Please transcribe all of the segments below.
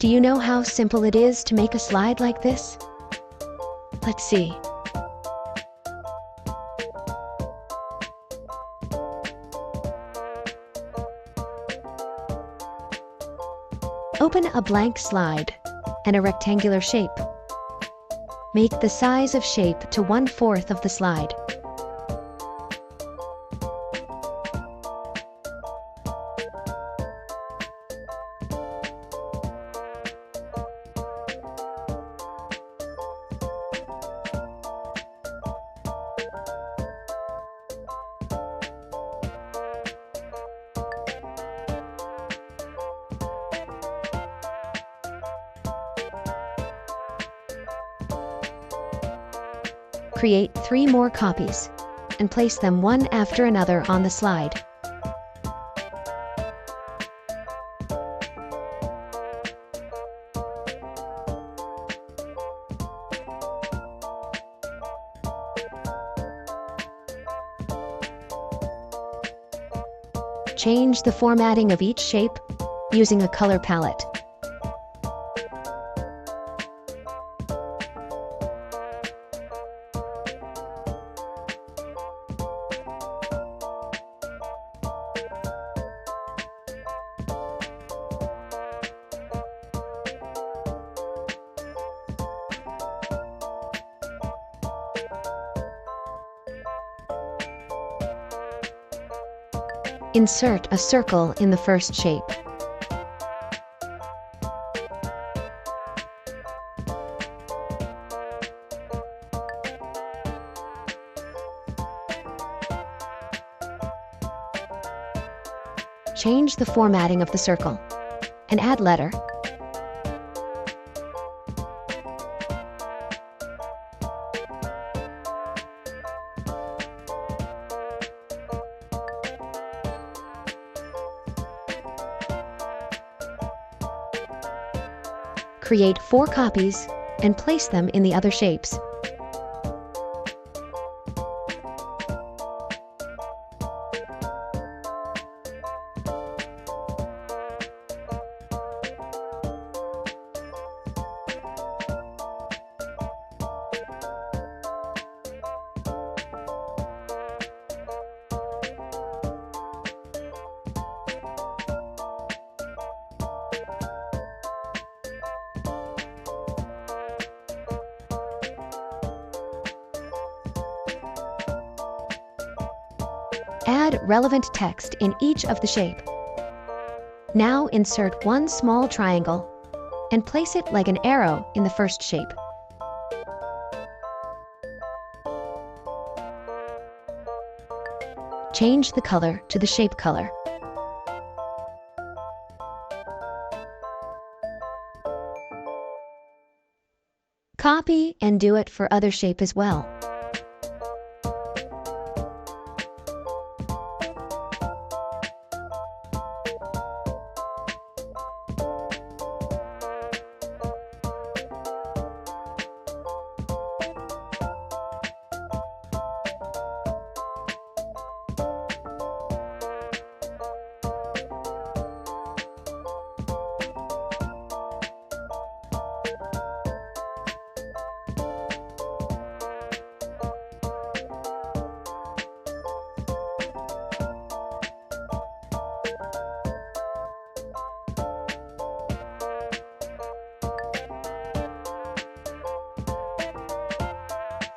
Do you know how simple it is to make a slide like this? Let's see. Open a blank slide and a rectangular shape. Make the size of shape to 1/4 of the slide. Create 3 more copies and place them one after another on the slide. Change the formatting of each shape using a color palette. Insert a circle in the first shape. Change the formatting of the circle and add letter. Create 4 copies and place them in the other shapes. Add relevant text in each of the shape. Now insert 1 small triangle and place it like an arrow in the first shape. Change the color to the shape color. Copy and do it for other shape as well.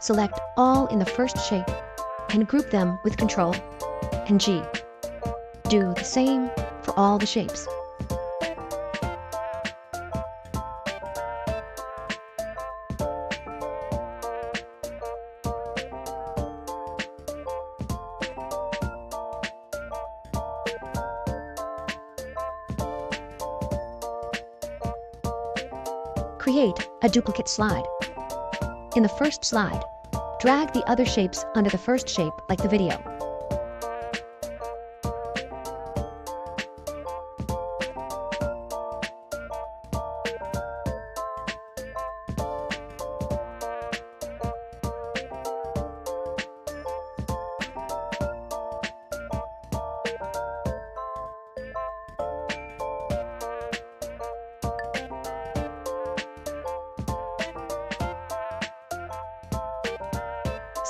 Select all in the first shape and group them with Ctrl and G. Do the same for all the shapes. Create a duplicate slide. In the first slide, drag the other shapes under the first shape like the video.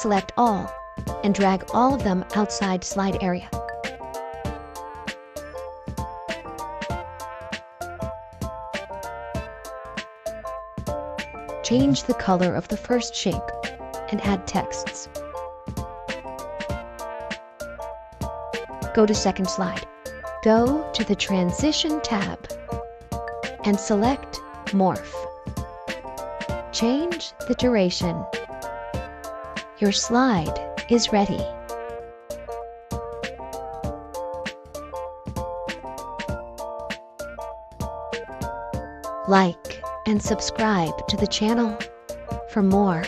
select all and drag all of them outside slide area. Change the color of the first shape and add texts. Go to second slide. Go to the Transition tab and select Morph. Change the duration. Your slide is ready. Like and subscribe to the channel for more.